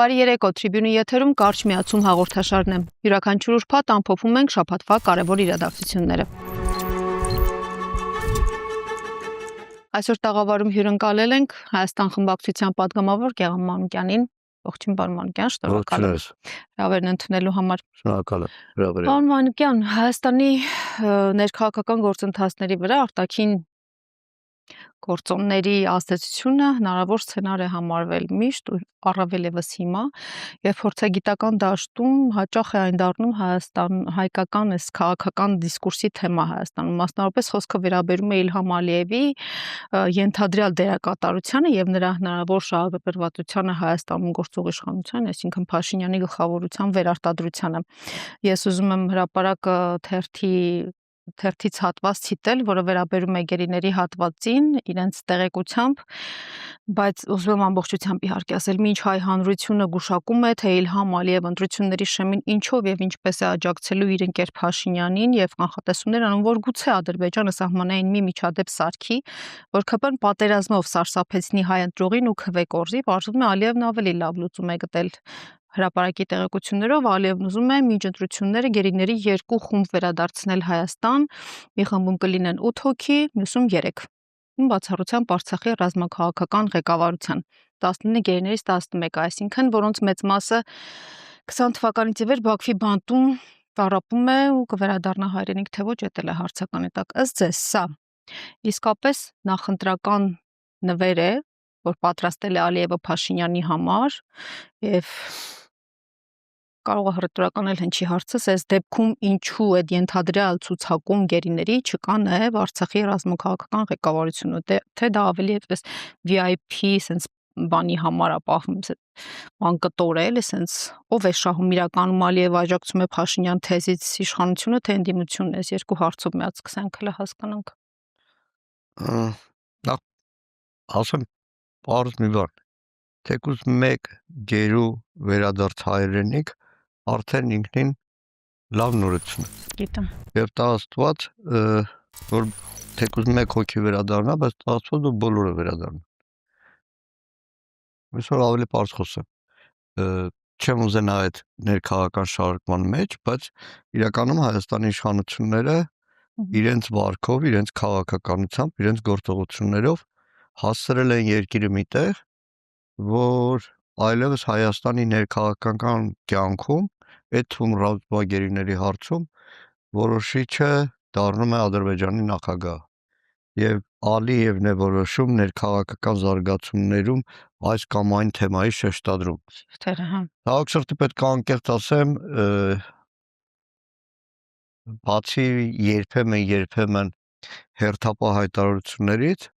Բարի երեկո, Tribune-ի եթերում կարճ միացում հաղորդաշարն է։ Յուրաքանչյուր ուրբաթ ամփոփում ենք շաբաթվա կարևոր իրադարձությունները։ Այսօր տաղավարում հյուրընկալել ենք Հայաստան խմբակցության падգամավոր Գեղամ Մանուկյանին։ Ողջույն, պարոն Մանուկյան, շնորհակալ եմ հրավերն ընդունելու համար։ Շնորհակալ եմ հրավերին։ Պարոն Մանուկյան, Հայաստանի ներքաղաքական գործընթացների վրա արտաքին գործոնների ազդեցությունը հնարավոր սցենար է համարվել միշտ ու առավել եւս հիմա, եւ փորձագիտական դաշտում հաճախ է այն դառնում հայկական այս քաղաքական դիսկուրսի թեմա Հայաստանում, մասնավորապես խոսքը վերաբերում է Իլհամ Ալիևի ենթադրյալ դերակատարությանը եւ նրա հնարավոր շահագրգռվածությանը Հայաստանում գործող իշխանության, այսինքն Փաշինյանի գլխավորության վերարտադրությանը։ Ես ուզում եմ հրապարակ թերթից հատված ցիտել, որը վերաբերում է գերիների հատվածին, իրենց տեղեկությամբ, բայց ուզում եմ ամբողջությամբ իհարկե ասել, մինչ հայ հանրությունը գուշակում է, թե Իլհամ Ալիև ընտրությունների շեմին ինչով եւ ինչպես է աջակցելու իր ընկեր Փաշինյանին եւ կանխատեսումներ անում, որ գուցե Ադրբեջանը սահմանային մի միջադեպ սարքի, որ ԿՊ-ն պատերազմով սարսափեցնի հայ ընտրողին ու քվե կորզի, պարզվում է Ալիևն ավելի լավ լուծում է գտել։ Հրապարակի տեղեկություններով Ալիևն ուզում է մինչ ընտրությունները գերիների 2 խումբ վերադարձնել Հայաստան, մի խմբում կլինեն 8 հոգի, մյուսում 3։ Բացառությամբ Արցախի ռազմաքաղաքական ղեկավարության 19 գերիներից 11, այսինքն որոնց մեծ մասը 20 թվականից ի վեր Բաքվի բանտում տառապում է ու կվերադառնա հայրենիք, թե ոչ, էտել է հարցականի տակ։ Ըստ ձեզ սա իսկապես նախընտրական նվեր է, որ պատրաստել է Ալիևը Փաշինյանի համար եւ կարող է հռետորական հնչի հարցս, այս դեպքում ինչու է ենթադրյալ ցուցակում գերիների չկա նաև Արցախի ռազմաքաղաքական ղեկավարությունը, թե դա ավելի այդպես VIP sense բանի համար ապահում անկտոր է, էլի sense ով է շահում իրականում Ալիև աջակցում է Փաշինյան թեզից իշխանությունը, թե ընդդիմությունն է, այս երկու հարցով միած սկսենք հələ հասկանանք։ Նախ ասեմ պարզ մի բան, թեկուզ մեկ գերու վերադարձ հայրենիք արդեն ինքնին լավ նորություն է։ Գիտեմ։ Եվ տա Աստված, որ թեկուզ մեկ հոգի վերադառնա, բայց տա Աստված, որ բոլորը վերադառնան։ Այսօր ավելի պարզ խոսեմ։ Չեմ ուզենա այդ ներքաղաքական շարժման մեջ, բայց իրականում Հայաստանի իշխանությունները իրենց վարքով, իրենց քաղաքականությամբ, իրենց գործողություններով հասցրել են երկիրը միտեղ, որ այլևս Հայաստանի ներքաղաքական կյանքում, այդ թվում ռազմագերիների հարցում որոշիչը դառնում է Ադրբեջանի նախագահ։ Եվ Ալիևն է որոշում ներքաղաքական զարգացումներում այս կամ այն թեմայի շեշտադրում։ Ցավոք սրտի պետք է անկեղծ ասեմ, բացի երբեմն հերթապահ հայտարարություններից,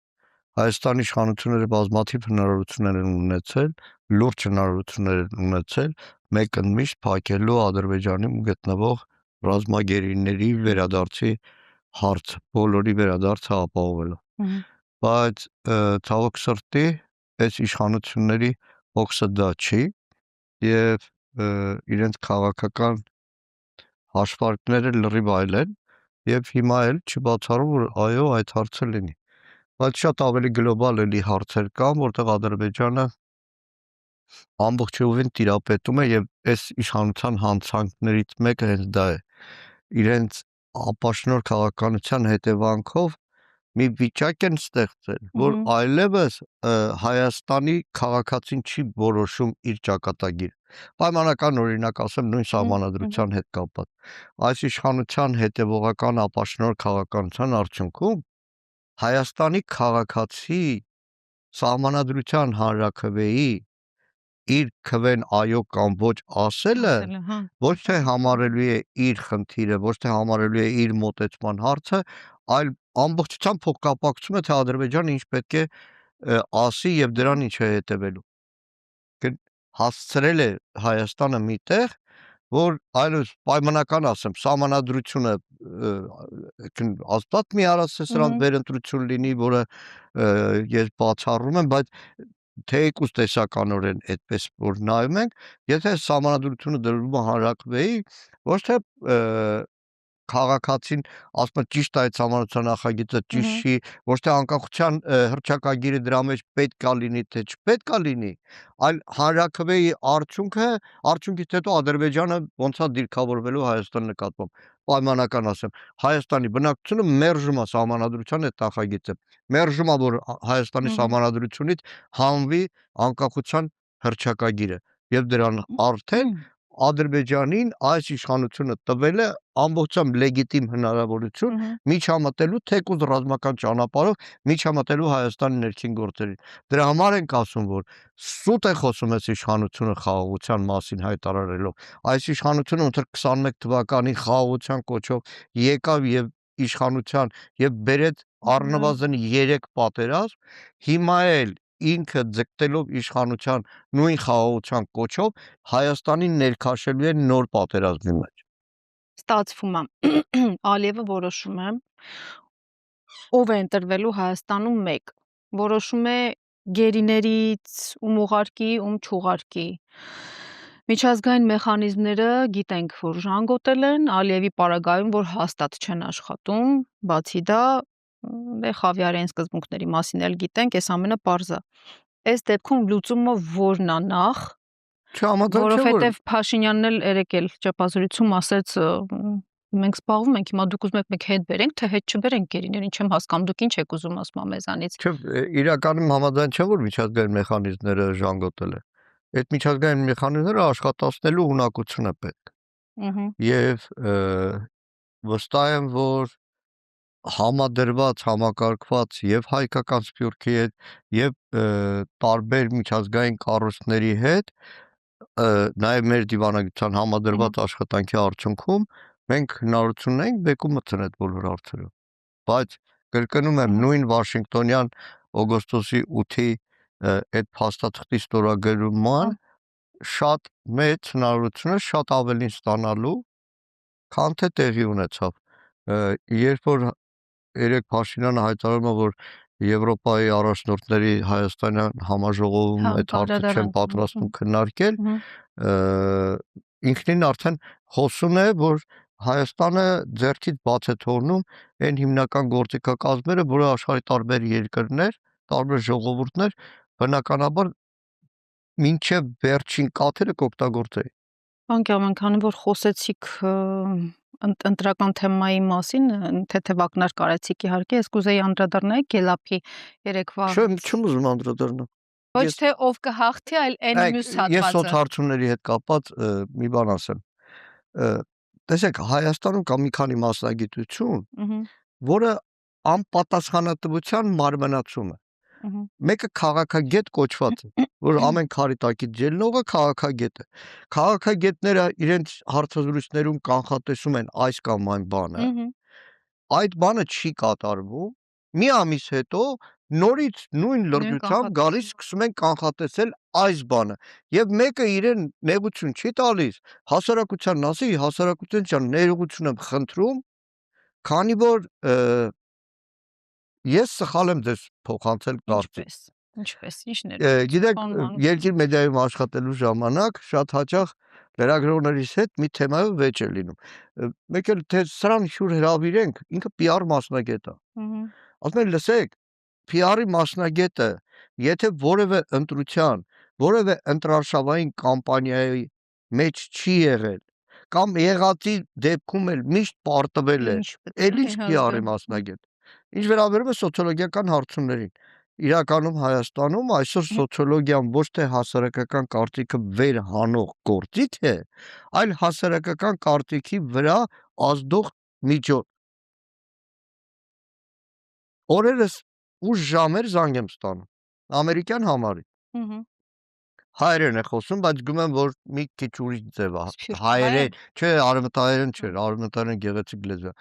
Հայաստանի իշխանությունները բազմաթիվ հնարավորություններ են ունեցել, լուրջ հնարավորություններ են ունեցել մեկընդմիշտ փակելու Ադրբեջանում գտնվող ռազմագերիների վերադարձի հարցը, բոլորի վերադարձը ապահովելով։ Բայց ցավոք սրտի այս իշխանությունների հոգսը դա չի եւ իրենց քաղաքական հաշվարկները լրիվ այլ են եւ հիմա էլ չբացառում որ այո այդ հարցը լինի, բայց շատ ավելի գլոբալ էլի հարցեր կան, որտեղ Ադրբեջանը ամբողջովին տիրապետում է եւ այս իշխանության հանցանքներից մեկը հենց դա է։ Իրենց ապաշնոր քաղաքականության հետևանքով մի վիճակ են ստեղծել, որ այլևս Հայաստանի քաղաքացին չի որոշում իր ճակատագիրը։ Պայմանական օրինակ ասեմ նույն սահմանադրության հետ կապված։ Այս իշխանության հետևողական ապաշնոր քաղաքականության արդյունքում Հայաստանի քաղաքացի սահմանադրության հանրաքվեի իր քվեն այո կամ ոչ ասելը ոչ թե համարելու է իր խնդիրը, ոչ թե համարելու է իր մոտեցման հարցը, այլ ամբողջությամբ փոխկապակցում է թե Ադրբեջանը ինչ պետք է ասի եւ դրան ինչ է հետևելու։ Հասցրել է Հայաստանը միտեղ, որ այլևս պայմանական ասեմ, սահմանադրությունը ազատ մի արած է սրան վերընտրություն լինի, որը ես բացառում եմ, բայց թեկուզ տեսականորեն այդպես որ նայում ենք, եթե սահմանադրությունը դրվում է հանրաքվեի, ոչ թե քաղաքացին ասում է ճիշտ է այդ համանրության նախագիծը ճիշտ չի, ոչ թե անկախության հռչակագիրը դրա մեջ պետքա լինի, թե չպետքա լինի, այլ հանրաքվեի արդյունքից հետո Ադրբեջանը ոնց է դիրքավորվելու Հայաստան նկատմամբ։ Պայմանական ասեմ, Հայաստանի բնակչությունը մերժում է սահմանադրության այդ նախագիծը, մերժում է, որ Հայաստանի սահմանադրությունից հանվի անկախության հռչակագիրը, եւ դրան արդեն Ադրբեջանին այս իշխանությունը տվել է ամբողջությամբ լեգիտիմ հնարավորություն միջամտելու թեկուզ ռազմական ճանապարհով միջամտելու Հայաստանի ներքին գործերին։ Դրա համար ենք ասում, որ սուտ է խոսում այս իշխանությունը խաղաղության մասին հայտարարելով։ Այս իշխանությունը ոնց որ 21 թվականի խաղաղության կոչով եկավ եւ իշխանության եւ բերեց առնվազն 3 պատերազմ, հիմա էլ ինքը ձգտելով իշխանության նույն խաղաղության կոչով Հայաստանին ներքաշելու է նոր պատերազմի մեջ։ Ստացվում է Ալիևը որոշում է ով է ընտրվելու Հայաստանում 1 որոշում է գերիներից ում ուղարկի ում չուղարկի միջազգային մեխանիզմները գիտենք որ ժանգոտել են Ալիևի պարագայում որ հաստատ չեն աշխատում բացի դա Խավիարյան սկզբունքների մասին էլ գիտենք այս ամենը պարզ է այս դեպքում լուծումը որն է նախ որովհետև Փաշինյանն էլ երեք էլ ճեպազրույցում ասեց մենք զբաղվում ենք հիմա դուք ուզում եք մեկ հետ բերենք թե հետ չբերենք գերիներին չեմ հասկանում դուք ինչ եք ուզում ասում մեզանից Չէ իրականում համաձայն չէ որ միջազգային մեխանիզմները ժանգոտել է այդ միջազգային մեխանիզմները աշխատացնելու ունակություն է պետք եւ վստահ եմ որ համադրված համակարգված եւ հայկական սփյուռքի հետ եւ տարբեր միջազգային կառույցների հետ նաեւ մեր դիվանագիտության համադրված աշխատանքի արդյունքում մենք հնարավորություն ունենք բեկում մտնել այդ բոլոր հարցերով բայց կրկնում եմ նույն Վաշինգտոնյան օգոստոսի 8-ի այդ փաստաթղթի ստորագրման շատ մեծ հնարավորություն է շատ ավելին ստանալու քան թե տեղի ունեցավ երբ որ երեք Փաշինյանը հայտարարում է որ Եվրոպայի առաջնորդների Հայաստանյան համաժողովում այդ հարցը չեն պատրաստվում քննարկել ինքնին արդեն խոսում է որ Հայաստանը ձեռքից բաց է թողնում այն հիմնական գործիքակազմերը, որը աշխարհի տարբեր երկրներ, տարբեր ժողովուրդներ բնականաբար մինչև վերջին կաթերը կօգտագործեին։ Անկամ քանի որ խոսեցիք ընտրական թեմայի մասին, թեթև ակնարկ արեցիք իհարկե, ես կուզեի անդրադառնալ Գելափի երեկվա։ Չեմ ուզում անդրադառնալ։ Ոչ թե ով կհաղթի, այլ այն մյուս հատվածը։ Ես սոցհարցումների հետ կապված մի բան ասեմ։ Տեսեք, Հայաստանում կա մի քանի մասնագիտություն, որը անպատասխանատվության մարմնացում է։ Մեկը քաղաքագետ կոչված է, որ ամեն քարի տակից ելնողը քաղաքագետ է։ Քաղաքագետները իրենց հարցազրույցներում կանխատեսում են այս կամ այն բանը։ Այդ բանը չի կատարվում։ Մի ամիս հետո նորից նույն լրջությամբ գալիս սկսում են կանխատեսել այս բանը եւ մեկը իրեն նեղություն չի տալիս հասարակությանն ասի հասարակության ներողություն եմ խնդրում քանի որ ես սխալ եմ ձեզ փոխանցել կարծիք ինչպես գիտեք երկիր մեդիայում աշխատելու ժամանակ շատ հաճախ լրագրողներից հետ մի թեմայով վեճ է լինում մեկ էլ թե սրան շուր հրավիրենք ինքը PR մասնագետ է ասում են լսեք PR-ի մասնագետը եթե որևէ ընտրության որևէ ընտրարշավային կամպանիայի մեջ չի եղել կամ եղածի դեպքում էլ միշտ պարտվել է էլ ինչ PR-ի մասնագետ ինչ վերաբերում է սոցիոլոգիական հարցումներին իրականում Հայաստանում այսօր սոցիոլոգիան ոչ թե հասարակական կարծիքը վեր հանող գործիք է այլ հասարակական կարծիքի վրա ազդող միջոց օրերս ուշ ժամեր զանգ եմ ստանում ամերիկյան համարի հայերեն է խոսում բայց գում եմ որ մի քիչ ուրիշ ձև է հայերեն չէ արևմտահայերեն չէ արևմտահայերեն գեղեցիկ լեզու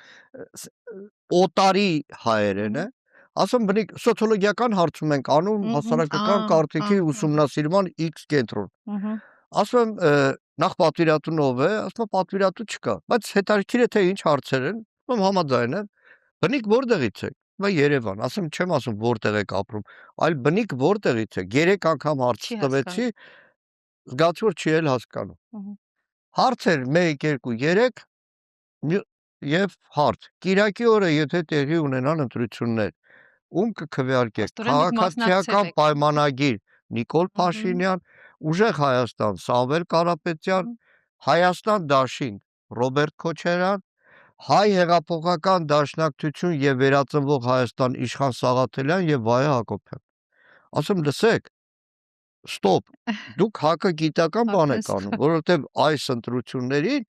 օտարի հայերեն է ասում բնիկ սոցիոլոգիական հարցում ենք անում հասարակական կարծիքի ուսումնասիրման X կենտրոն ասում նախ պատվիրատուն ով է ասում պատվիրատու չկա բայց հետաքրքիր է թե ինչ հարցեր են ում համաձայն եմ բնիկ որտեղից եք Երևան ասում չեմ ասում որտեղ եք ապրում այլ բնիկ որտեղից է 3 անգամ հարց տվեցի զգացի որ չի էլ հասկանում հարցեր 1 2 3 եւ հարց Կիրակի օրը եթե տեղի ունենան ընտրություններ ում կքվեարկեք քաղաքացիական պայմանագիր Նիկոլ Փաշինյան ուժեղ Հայաստան Սամվել Կարապետյան Հայաստան Դաշինք Ռոբերտ Քոչարյան Հայ հեղափոխական դաշնակցություն եւ վերածնվող Հայաստան Իշխան Սաղաթելյան եւ Վայե Հակոբյան ասում լսեք ստոպ դուք հակագիտական բան եք անում որովհետեւ այս ընտրություններին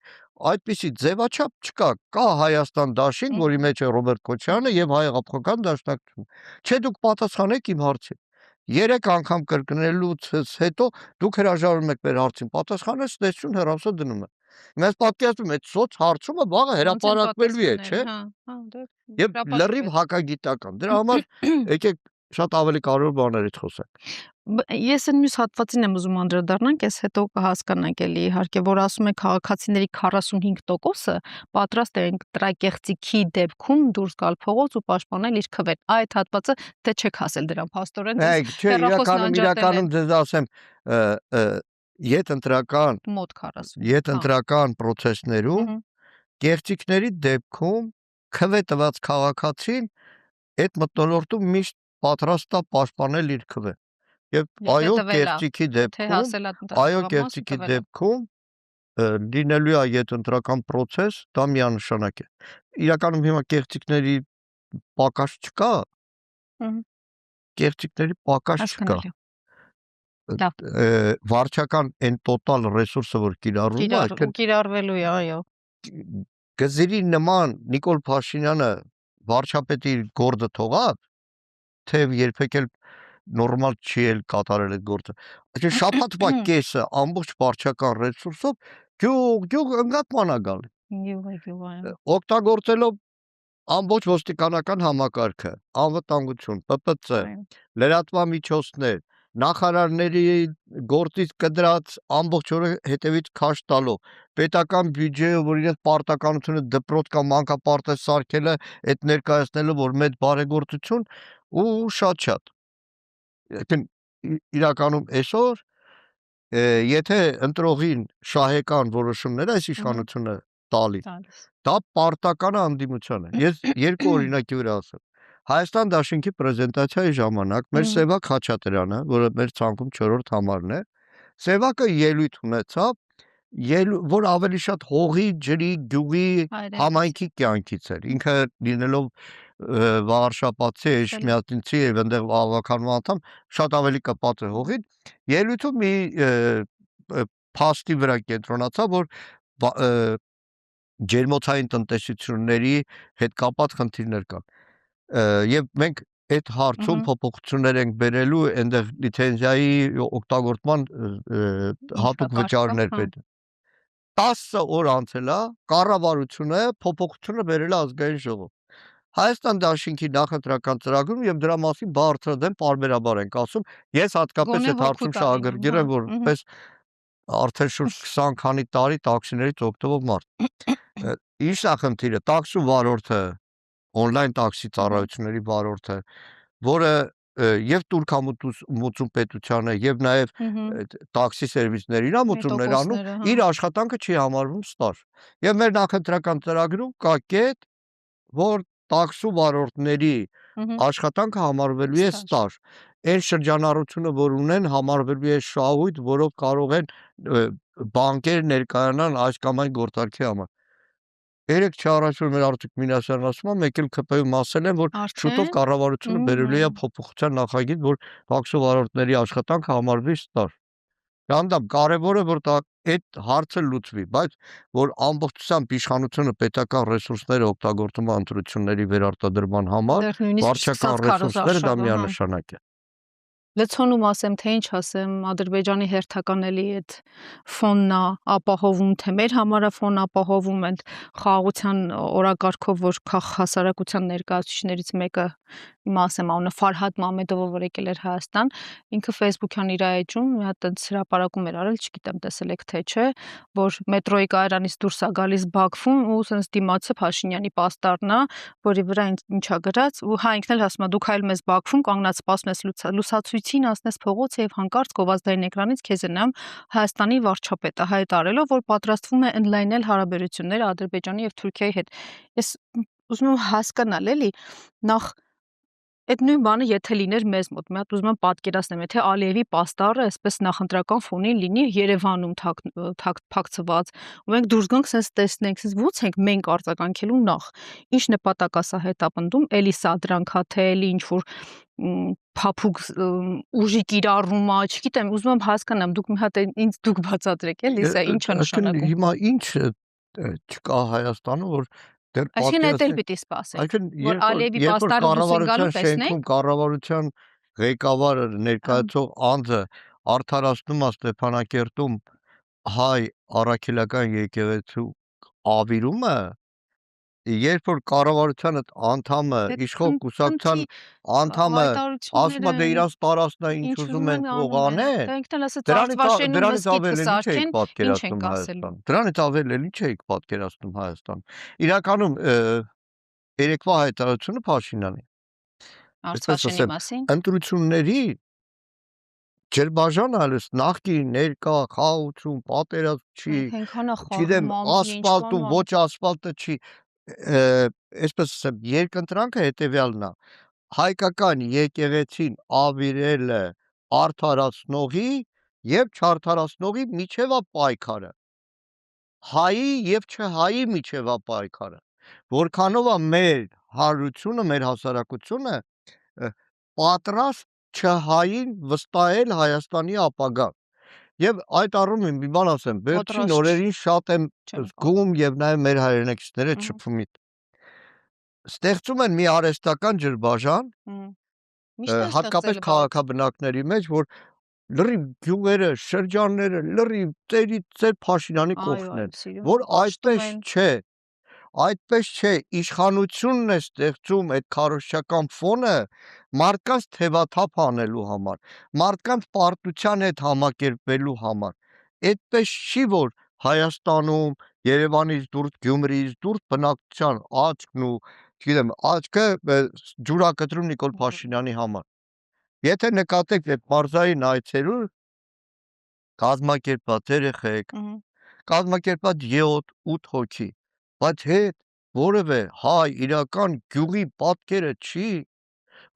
այդպիսի ձևաչափ չկա կա Հայաստան Դաշինք որի մեջ է Ռոբերտ Քոչարյանը եւ Հայ հեղափոխական դաշնակցություն չէ դուք պատասխանեք իմ հարցին 3 անգամ կրկնելուց հետո դուք հրաժարվում եք մեր հարցին պատասխանես տեսություն հեռախոսը դնում է Մենք պատկերացնում այդ սոց հարցումը վաղը հրապարակվելու է, չէ՞։ Եվ լրիվ հակագիտական։ Դրա համար եկեք շատ ավելի կարևոր բաներից խոսենք։ Ես այն մյուս հատվածին եմ ուզում անդրադառնանք, ես հետո կհասկանանք էլի իհարկե, որ ասում եք քաղաքացիների 45%-ը պատրաստ են տրակեղծիքի դեպքում դուրս գալ փողոց ու պաշտպանել իր քվեն։ Այդ հատվածը թե չեք հասել դրան, փաստորեն։ Չէ, իրականում ձեզ ասեմ, յետընտրական պրոցեսներում կեղծիքների դեպքում քվե տված քաղաքացին այդ մթնոլորտում միշտ պատրաստ է պաշտպանել իր քվեն։ Եվ այո կեղծիքի դեպքում լինելու է յետընտրական պրոցես, դա միանշանակ է։ Իրականում հիմա կեղծիքների պակաս չկա։ Կեղծիքների պակաս չկա։ Վարչական այն տոտալ ռեսուրսը որ կիրառվելու է, այո։ Գզիրի նման Նիկոլ Փաշինյանը վարչապետի գործը թողավ, թե երբեք էլ նորմալ չի էլ կատարել այդ գործը։ Այսինքն շաբաթվա կեսը ամբողջ վարչական ռեսուրսով գյուղ ընկատման է գալի։ Օգտագործելով ամբողջ ոստիկանական համակարգը, անվտանգություն, ՊՊՑ, լրատվամիջոցներ, նախարարների գործից կդրած ամբողջ օրը հետևից քաշ տալով, պետական բյուջեը, որ իրենց պարտականությունը դպրոց կամ մանկապարտեզ սարքելը, այդ ներկայացնելը, որ մեծ բարեգործություն ու շատ։ Իրականում այսօր եթե ընտրողին շահեկան որոշումներ այս իշխանությունը տալի, դա պարտական անդիմության է։ Ես երկու օրինակի վրա ասեմ։ Հայաստան Դաշինքի պրեզենտացիայի ժամանակ մեր Սևակ Խաչատրյանը, որը մեր ցանկում 4-րդ համարն է, Սևակը ելույթ ունեցավ, որ ավելի շատ հողի, ջրի, գյուղի, համայնքի կյանքից էր։ Ինքը լինելով վարշապատցի, էջմիածնցի եւ այնտեղ ավականու անդամ շատ ավելի կպած է հողին։ Ելույթում մի փաստի վրա կենտրոնացավ, որ ջերմոցային տնտեսությունների հետ կապված խնդիրներ կան։ Եվ մենք այդ հարցում փոփոխություններ ենք բերելու, այնտեղ լիցենզիայի օգտագործման հատուկ վճարներ պետք է։ 10 օր անցել է, կառավարությունը փոփոխությունը բերել է ազգային ժողով։ Հայաստան Դաշինքի նախընտրական ծրագրում եւ դրա մասին բարձրադեմ պարբերաբար ենք ասում, ես հատկապես այդ հարցում շահագրգիռ եմ, որպես արդեն շուրջ 20 քանի տարի տաքսիներից օգտվող մարդ։ Ինչ է խնդիրը, տաքսու վարորդը, on-line տաքսի ծառայությունների վարորդը, որը եւ Տուրքամուծում պետությանը եւ նաեւ տաքսի սերվիսներին ամուծումներ անում, իր աշխատանքը չի համարվում ստաժ։ Եվ մեր նախընտրական ծրագրում կա կետ, որ տաքսու վարորդների աշխատանքը համարվելու է ստաժ։ Այն շրջանառությունը, որ ունեն, համարվելու է շահույթ, որով կարող են բանկեր ներկայանալ այս կամ այն գործարքի համար։ Երեք չառաջ որ մեր Արթուր Մինասյանն ասում է, մեկ էլ ԿՊ-ում ասել են, որ շուտով կառավարությունը բերելու է փոփոխության նախագիծ, որ տաքսու վարորդների աշխատանքը համարվի ստաժ։ Գանդամ կարևորը որ այդ հարցը լուծվի, բայց որ ամբողջությամբ իշխանությունը պետական ռեսուրսները օգտագործում ընտրությունների վերարտադրման համար, վարչական ռեսուրսները դա միանշանակ է։ Լցոնում ասեմ, թե ինչ ասեմ, Ադրբեջանի հերթական էլի այդ ֆոնն է ապահովում, թե մեր համար է ֆոն ապահովում են խաղաղության օրակարգով, որ հասարակության ներկայացուցիչներից մեկը իմ ասեմ անունը Ֆարհադ Մամեդովը, որ եկել էր Հայաստան, ինքը Facebook-յան իր էջում մի հատ այնց հրապարակում էր արել, չգիտեմ տեսել եք թե չէ, որ մետրոյի կայարանից դուրս է գալիս Բաքվում ու sense դիմացը Փաշինյանի պաստառն է, որի վրա ինչա գրած ու հա ինքն էլ ասում է դուք այլ մեզ Բաքվում կանգնած սպասում ես լուսացույց զրույցին անցնես փողոցը եւ հանկարծ գովազդային էկրանից քեզ է նայում Հայաստանի վարչապետը հայտարարելով, որ պատրաստվում է ընդլայնել հարաբերությունները Ադրբեջանի եւ Թուրքիայի հետ։ Ես ուզում եմ հասկանալ էլի նախ այդ նույն բանը եթե լիներ մեզ մոտ, մի հատ ուզում եմ պատկերացնեմ, եթե Ալիևի պաստառը այսպես նախընտրական ֆոնին լինի Երևանում փակցված, ու մենք դուրս գանք sense տեսնենք, sense ո՞նց ենք մենք արձագանքելու նախ, ինչ նպատակ է սա հետապնդում, էլի սադրանքա, թե էլի ինչ որ փափուկ ուժի կիրառում է, չգիտեմ, ուզում եմ հասկանամ, դուք մի հատ ինձ դուք բացատրեք, էլի սա ինչ է նշանակում։ Հիմա ինչ չկա Հայաստանում, որ դեռ Այսինքն էդ էլ պատկերացնեք, պիտի սպասենք, այսինքն որ Ալիևի պաստառը դուս են գալու տեսնենք։ կառավարության ղեկավարը ներկայացող անձը արդարացնում է Ստեփանակերտում հայ առաքելական եկեղեցու ավիրումը, երբ որ կառավարության այդ անդամը, իշխող կուսակցության անդամը ասում է դե իրանց տարածքն է ինչ ուզում են թող անեն, Դա ինքն էլ ասեց Արցվաշենու դրանից մզկիթ ավել էլի չէիք կսարքեն, ինչ պատկերացնում ենք ասելու։ Հայաստան։ Դրանից ավել էլի չէիք պատկերացնում Հայաստան։ Իրականում երեկվա հայտարարությունը Փաշինյանի, այսպես Արցվաշենի ասեմ, մասին։ ընտրությունների ջրբաժանը հələ նախկին ներկա խաղաղություն, պատերազմ չի, Այնքան է չգիտեմ, խառնում ասֆալտում ոչ ասֆալտը չի, այսպես ասեմ, երկընտրանքը հետևյալն է, հայկական եկեղեցին ավիրելը արդարացնողի եւ չարդարացնողի միջև է պայքարը, հայի եւ չհայի միջև է պայքարը, որքանով է մեր հարությունը, մեր հասարակությունը պատրաստ չհային վստահել Հայաստանի ապագան։ Եվ այդ առումին մի բան ասեմ, վերջին օրերին շատ եմ զգում եւ նաեւ մեր հայրենակիցները շփումից ստեղծում են մի արհեստական ջրբաժան, հատկապես քաղաքաբնակների մեջ, որ լրիվ գյուղերը, շրջանները, լրիվ ծեր Փաշինյանի կողքն են, որ այդպես չէ, իշխանությունն է ստեղծում այդ քարոզչական ֆոնը մարդկանց թևաթափ անելու համար, մարդկանց պարտության հետ համակերպվելու համար, այդպես չի, որ Հայաստանում, Երևանից դուրս, Գյումրիից դուրս բնակչության աչքն ու չգիտեմ, աչքը ջուրակտրում Նիկոլ Փաշինյանի համար։ Եթե նկատեք այդ մարզային այցերում կազմակերպված երեխեք, կազմակերպված 7-8 հոգի, բայց հետ որևէ հայ իրական գյուղի պատկերը չի,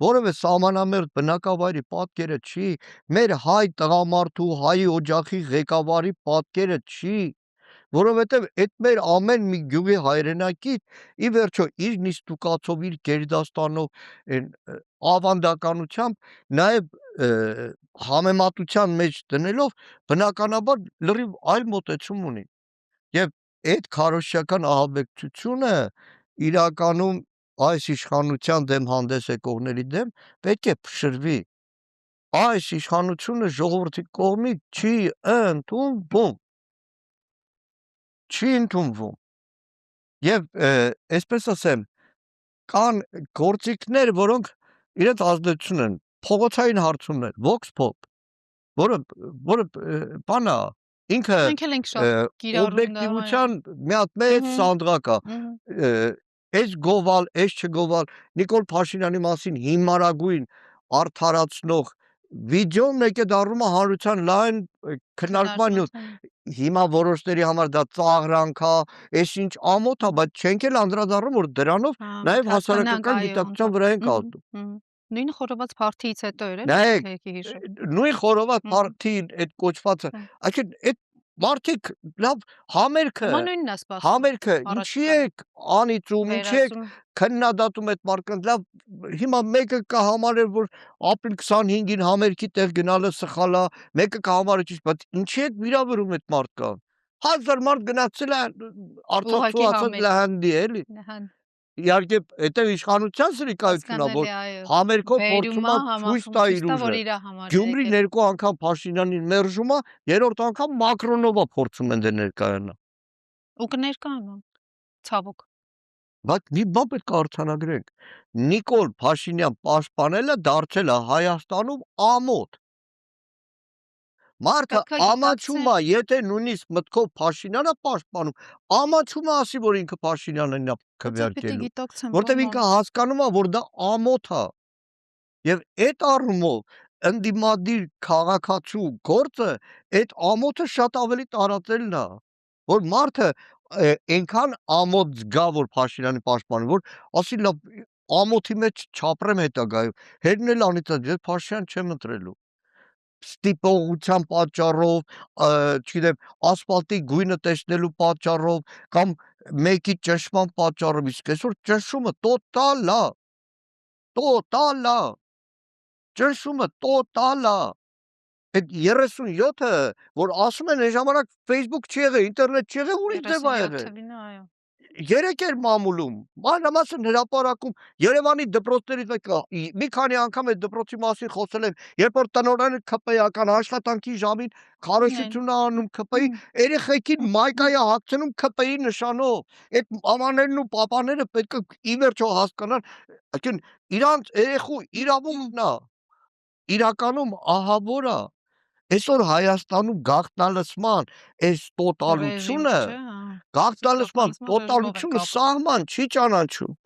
որևէ սահմանամերձ բնակավայրի պատկերը չի, մեր հայ տղամարդու, հայի օջախի ղեկավարի պատկերը չի, որովհետև այդ մեր ամեն մի գյուղի հայրենակից ի վերջո իր նիստուկացով, իր գերդաստանով, ավանդականությամբ, նաև համեմատության մեջ դնելով բնականաբար լրիվ այլ մոտեցում ունի։ Եվ այդ քարոզչական ահաբեկչությունը իրականում այս իշխանության դեմ հանդես եկողների դեմ պետք է փշրվի։ Այս իշխանությունը ժողովրդի կողմից չի ընդունվում։ Չի ընդունվում։ Եվ այսպես ասեմ, կան գործիքներ, որոնք իրենց ազդեցություն են, փողոցային հարցումներ, vox pop, որը բանա ինքը օբյեկտիվության մի հատ մեծ սանդղակ է, այս գովալ, այս չգովալ, Նիկոլ Փաշինյանի մասին հիմարագույն արդարացնող վիդեոն մեկ է դառնում է հանրության լայն քննարկման նյութ։ Հիմա որոշների համար դա ծաղրանք է, այս ինչ ամոթ է, բայց չենք էլ անդրադառնում, որ դրանով նաև հասարակական գիտակցության վրա ենք ազդում։ Նույն խորոված փարթիից հետո էր, նույն խորոված փարթին այդ կոչվածը, այսինքն այդ մարդիկ լավ համերգը ինչի եք անիծում, ինչի եք քննադատում այդ մարդկանց, լավ հիմա մեկը կհամարեր, որ ապրիլ 25-ին համերգի տեղ գնալը սխալ է, մեկը կհամարի ճիշտ, բայց ինչի եք վիրավորում այդ մարդկանց։ 1000 մարդ գնացել է արցախցուացած լահանդի էլի։ Իհարկե, հետև իշխանության սրիկայությունն է, որ համերգով փորձում է ցույց տա իր ուժը։ Գյումրի 2 անգամ Փաշինյանին մերժում է, 3-րդ անգամ Մակրոնովա փորձում են դե ներկայանա։ Ու կներկայանա, ցավոք։ Բայց մի բան պետք է արձանագրենք։ Նիկոլ Փաշինյան պաշտպանելը դարձել է Հայաստանում ամոթ։ Մարդը ամաչում է, եթե նույնիսկ մտքով Փաշինյանը պաշտպանում, ամաչում է ասի, որ ինքը Փաշինյանն է քվեարկելու, որտեղ ինքը հասկանում է, որ դա ամոթ է։ Եվ այդ առումով ընդդիմադիր քաղաքացու գործը այդ ամոթը շատ ավելի տարածելն է, որ մարդը այնքան ամոթ զգա, որ Փաշինյանի պաշտպանը, որ ասի լավ ամոթի մեջ չապրեմ հետագայում, հերն էլ անիծած, ես Փաշինյան չեմ ընտրելու, ստիպողության պատճառով, չգիտեմ, ասֆալտի գույնը տեսնելու պատճառով կամ մեկի ճնշման պատճառով, իսկ այսօր ճնշումը տոտալ է, ճնշումը տոտալ է, այդ 37-ը, որ ասում են այն ժամանակ Facebook չի եղել, ինտերնետ չի եղել, ուրիշ ձև ա եղել, 37 թվին, այո, երեք էր մամուլում, մանրամասն հրապարակում, Երևանի դպրոցներից մեկը, մի քանի անգամ այդ դպրոցի մասին խոսել եմ, երբ որ տնօրենը ԿՊ-ական աշխատանքի ժամին քարոզություն է անում ԿՊ-ի, երեխեքին մայկայա հագցնում ԿՊ-ի նշանով, այդ մամաներն ու պապաները պետք է ի վերջո հասկանան, այսինքն իրանց երեխու իրավունքն է, իրականում ահավոր է, այսօր Հայաստանում գաղտնալսման այս տոտալությունը, գաղտնալսման տոտալությունը սահման չի ճանաչում։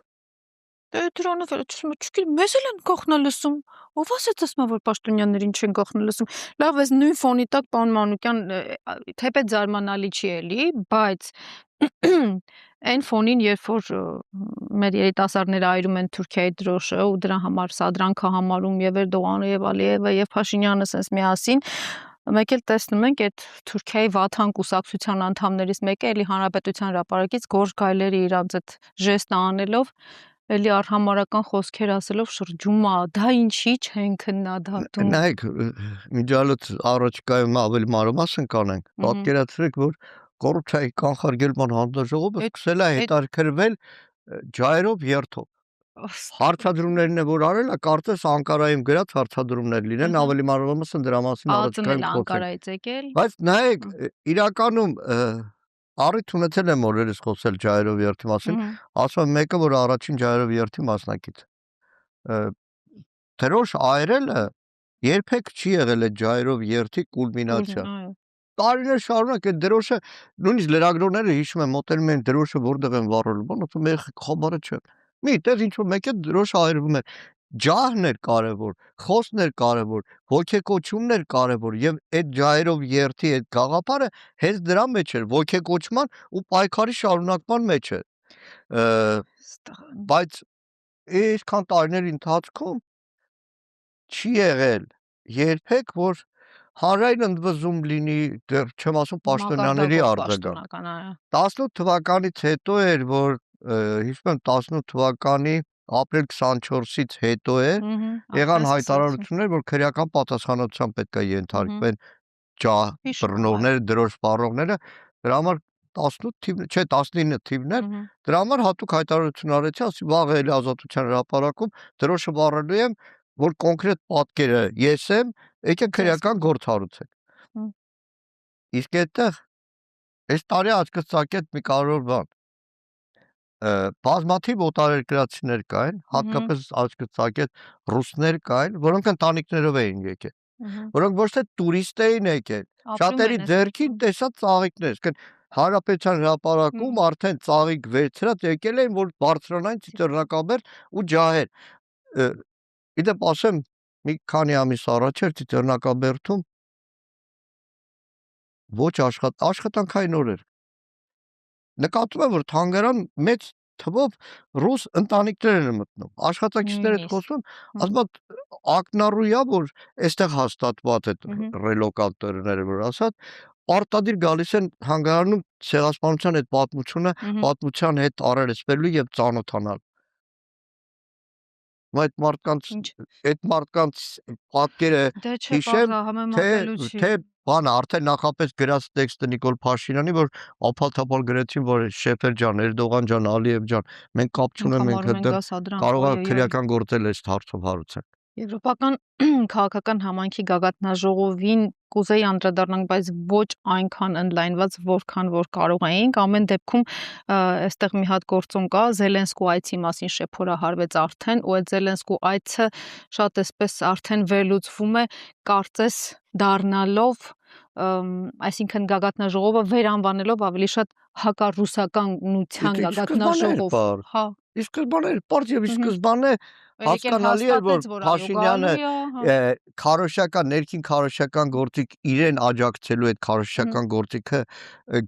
Դե դրանով չգիտեմ, մեզ էլ են գաղտնալսում, ով ասեց ասма, որ պաշտոնյաներին չեն գաղտնալսում, լավ, այս նույն ֆոնի տակ պարոն Մանուկյան, թեպետ զարմանալի չի էլի, բայց այն ֆոնին, երբ որ մեր երիտասարդները այրում են Թուրքիայի դրոշը ու դրա համար սադրանքը համարում եւ Էրդողանը եւ Ալիևը եւ Փաշինյանը sense միասին, մեկ էլ տեսնում ենք այդ Թուրքիայի Վաթան կուսակցության անդամներից մեկը էլի հանրապետության հրապարակից գորշ գայլերի իրանց այդ ժեստը անելով էլի արհամարական խոսքեր ասելով շրջում է, դա ինչի չեն քննադատում։ Նայեք, միջալոց առաջկայում ավելի մանրամասն կանենք, պատկերացրեք, որ կոռուպցիայի կանխարգելման հանձնաժողովը սկսել է հետաքրքրվել ջայրով երթով։ Հարցադրումներն է որ արել է, կարծես Անկարայում գրած հարցադրումներ լինեն, ավելի մանրամասն դրա մասին առաջկայում խոսել։ Անկարայից եկել։ Բայց նայեք, իրականում առիթ ունեցել եմ օրերս խոսել ջայրով երթի մասին, ասում եմ մեկը, որ առաջին ջայրով երթի մասնակից։ Դրոշ այրելը երբեք չի եղել այդ ջայրով երթի կուլմինացիա։ Տարիներ շարունակ այդ դրոշը նույնիսկ լրագրողները հիշում են մոտենում են դրոշը որտեղ են վառել, բան ասում մեր խաբարը չէ։ Մի տեղ ինչ որ մեկը դրոշը այրվում է։ Ջահն էր կարևոր, խոսքն էր կարևոր, ոգեկոչումն էր կարևոր եւ այդ ջայրով երթի այդ գաղափարը հենց դրա մեջ էր, ոգեկոչման ու պայքարի շարունակման մեջ է։ Բայց այսքան տարիների ընթացքում չի եղել երբեք որ հանրային ընդվզում լինի, դեռ չեմ ասում պաշտոնյաների արձագանք։ 18 թվականից հետո էր, որ հիշում եմ 18 թվականի ապրիլ 24-ից հետո էր, եղան հայտարարություններ, որ քրեական պատասխանատվության պետք է ենթարկվեն ջահ բռնողները, դրոշ սպառողները, դրա համար 18 թիվն, չէ 19 թիվն էր, դրա համար հատուկ հայտարարություն արեցի, ասի վաղ էլի Ազատության հրապարակում դրոշը վառելու եմ, որ կոնկրետ պատկերը ես եմ, եկեք քրեական գործ հարուցեք։ Իսկ այդտեղ այս տարի աչքս ծակեց մի կարևոր բան։ Բազմաթիվ օտարերկրացիներ կային, հատկապես աչքս ծակեց ռուսներ կային, որոնք ընտանիքներով էին եկել, որոնք ոչ թե տուրիստ էին եկել, շատերի ձեռքին տեսած ծաղիկներ, այսինքն Հանրապետության հրապարակում արդեն ծաղիկ վերցրած եկել էին, որ բարձրանային Ծիծեռնակաբերդ ու ջահեր։ Իդեպ ասեմ, մի քանի ամիս առաջ էր Ծիծեռնակաբերդում ոչ աշխատանքային օրեր։ Նկատում եմ, որ թանգարան մեծ թվով ռուս ընտանիքներ են մտնում։ Աշխատակիցները հետ խոսում, ասում են ակնառու է, որ այստեղ հաստատված այդ ռելոկատորները, որ ասած, պարտադիր գալիս են թանգարանում ցեղասպանության այդ պատմությունը, պատմության հետ առերեսվելու եւ ծանոթանալ։ Այդ մարդկանց պատկերը հիշեմ, թե բանը արդեն նախապես գրած տեքստը Նիկոլ Փաշինյանի, որ ափալ-թափալ գրեցին, որ Շեֆեր ջան, Էրդողան ջան, Ալիև ջան, մենք կապ չունենք, կարող է քրեական գործել այս հարցով հարուցենք։ Եվրոպական քաղաքական համայնքի գագաթնաժողովին կուզեի անդրադառնանք, բայց ոչ այնքան ընդլայնված, որքան որ կարող էինք։ Ամեն դեպքում այստեղ մի հատ գործոն կա, Զելենսկու այցի մասին շեփորահարվեց արդեն, ու այդ Զելենսկու այցը շատ էսպես արդեն վերլուծվում է, կարծես դառնալով, այսինքն գագաթնաժողովը վերանվանելով ավելի շատ հակառուսականության գագաթնաժողով։ Հա, ի սկզբանե էր պարզ եւ ի սկզբանե հասկանալի է, որ Փաշինյանը քարոշչական, ներքին քարոշչական գործիք իրեն աջակցելու այդ քարոշչական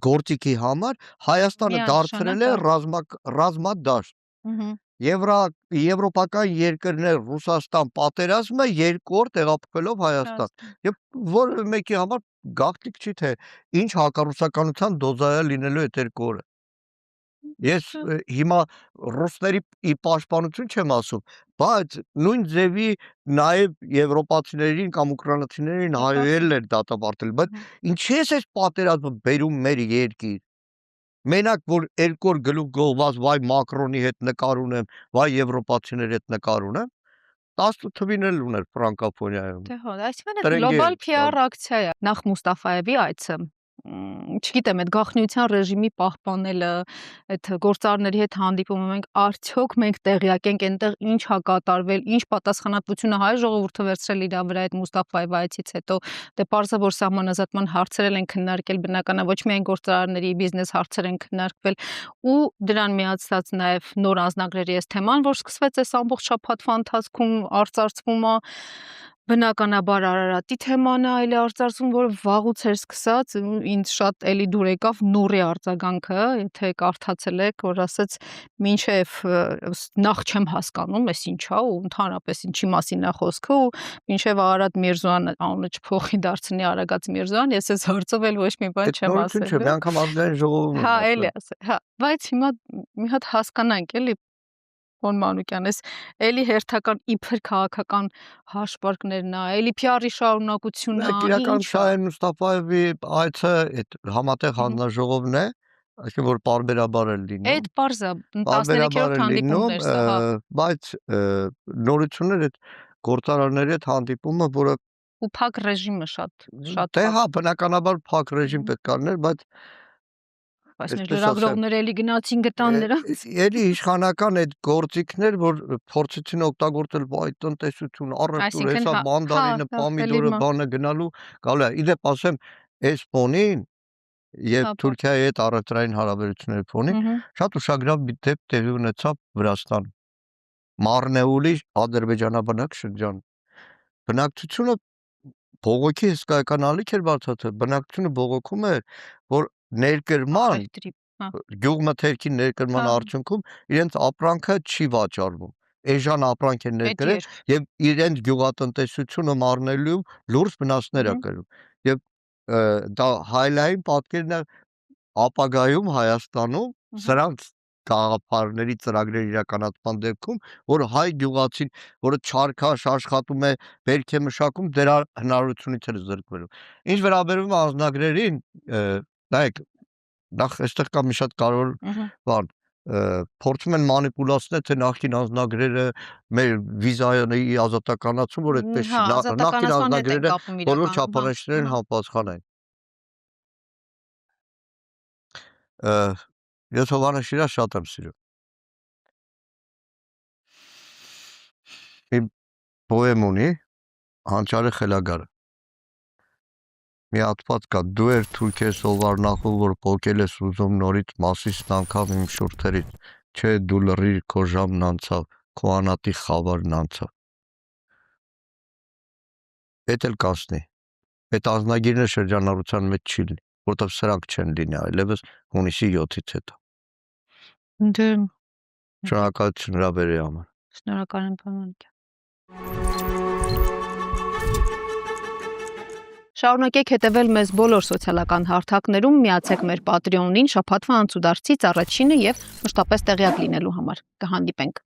գործիքի համար Հայաստանը դարձրել է ռազմադաշտ։ Եվրոպական երկրներ Ռուսաստան պատերազմը երկու օր տեղափոխելով Հայաստան։ Եվ որևէ մեկի համար գաղտնիք չի, թե ինչ հակառուսականության դոզայա լինելու այդ երկու օրը։ Ես հիմա ռուսների պաշտպանություն չեմ ասում, բայց նույն ձևի նաև եվրոպացիներին կամ ուկրաինացիներին հայերել էր դատապարտել, բայց ինչի՞ է այս պատերազմը բերում մեր երկիր։ Մենակ որ երկու օր գլուխ գողված վայ Մակրոնի հետ նկար ունեմ, վայ եվրոպացիների հետ նկար ունեմ, 10 թվին էլ ուներ ֆրանկոֆոնիայում։ Դե հո, այսինքն գլոբալ PR ակցիա է։ Նախ Մուստաֆայևի այցը, չգիտեմ, այդ գաղտնիության ռեժիմի պահպանելը, այդ գործարարների հետ հանդիպումը, մենք արդյոք տեղյակ ենք այնտեղ ինչ հա կատարվել, ինչ պատասխանատվությունը հայ ժողովուրդը վերցրել իր վրա այդ Մուստաֆայևի այցից հետո, դե պարզը որ սահմանազատման հարցեր են քննարկել, բնականաբար ոչ միայն գործարարների բիզնես հարցեր են քննարկվել, ու դրան միացած նաև նոր անձնագրերի այս թեման, որ սկսվեց այս ամբողջ շաբաթվա ընթացքում արծարծվում է, բնականաբար Արարատի թեման է այլ արծարծում, որ վաղուց էր սկսած, ինձ շատ էլի դուր եկավ Նուրի արձագանքը, եթե կարդացել եք, որ ասաց մինչև նախ չեմ հասկանում, էս ինչա ու ընդհանրապես ինչի մասին է խոսքը ու մինչև Արարատ Միրզոյան անունը չփոխի դարձնի Արագած Միրզոյան, ես այս հարցով էլ ոչ մի բան չեմ ասել։ Չէ, մի անգամ ազգային ժողովում։ Հա, էլի ասել, հա, բայց հիմա մի հատ հասկանանք էլի Պոն Մանուկյան, էս էլի հերթական իբր քաղաքական հաշվարկներն է, էլի PR-ի շարունակությունն է, իրական Շահեն Մուստաֆայևի այցը այդ համատեղ հանձնաժողովն է, այսինքն որ պարբերաբար է լինում։ Այդ պարզը 13-րդ հանդիպումն էր սա, բայց նորություններ այդ գործարարների հետ հանդիպումը, որը ու փակ ռեժիմը շատ դե հա, բնականաբար փակ ռեժիմ պետք է լիներ, բայց լրագրողները էլի գնացին գտան նրանց։ Էլի իշխանական այդ գործիքներ, որ փորձեցին օգտագործել վայ տնտեսություն, առևտուր, հեսա մանդարինը, պոմիդորը, բանը գնալու, գալու է։ Իդեպ ասեմ, այս ֆոնին եւ Թուրքիայի հետ առևտրային հարաբերությունների ֆոնին շատ ուշագրավ դեպք տեղի ունեցավ Վրաստան։ Մարնեուլի ադրբեջանաբնակ շրջան։ Բնակչությունը բողոքի հսկայական ալիք էր բարձրացել, բնակչությունը բողոքում էր, որ ներկրման գյուղմթերքի ներկրման արդյունքում իրենց ապրանքը չի վաճառվում։ Էժան ապրանք են ներկրել եւ իրենց գյուղատնտեսությունը մարնելու լուրջ վնասներ է կրում։ Եվ դա հայլային պատկերն է ապագայում Հայաստանում սրանց գաղափարների ծրագրերի իրականացման դեպքում, որ հայ գյուղացին, որը չարքաշ աշխատում է, բերք է մշակում, դրա հնարավորությունից է զրկվելու։ Ինչ վերաբերում է անձնագրերին, նայեք, նախ այստեղ կա մի շատ կարևոր բան, փորձում են մանիպուլացնել, թե նախկին անձնագրերը մեր վիզայի ազատականացում, որ այդպես չի, նախկին անձնագրերը բոլոր չափանիշներին համապատասխան են։ Ես Հովհաննես Շիրազը շատ եմ սիրում։ Մի պոեմ ունի Հանճարի խելագարը։ Մի հատված կա, դու էր թուրք ես ովարնախում, որ պոկել ես ուզում նորից մասիսն անգամ իմ շուրթերից, չէ դու լռիր քո ժամն անցավ, քո անատի խավարն անցավ։ Էդ էլ կասնի, այդ անձնագիրը շրջանառության մեջ չի լինի, որտեղ սրանք չեն լինի այլևս հունիսի 7-ից հետո։ Դե շնորհակալություն հրավերի համար։ Շնորհակալ եմ պարոն Մանուկյան։ Շարունակեք հետևել մեզ բոլոր սոցիալական հարթակներում, միացեք մեր Patreon-ին շաբաթվա անցուդարձից առաջինը եւ մշտապես տեղյակ լինելու համար։ Կհանդիպենք։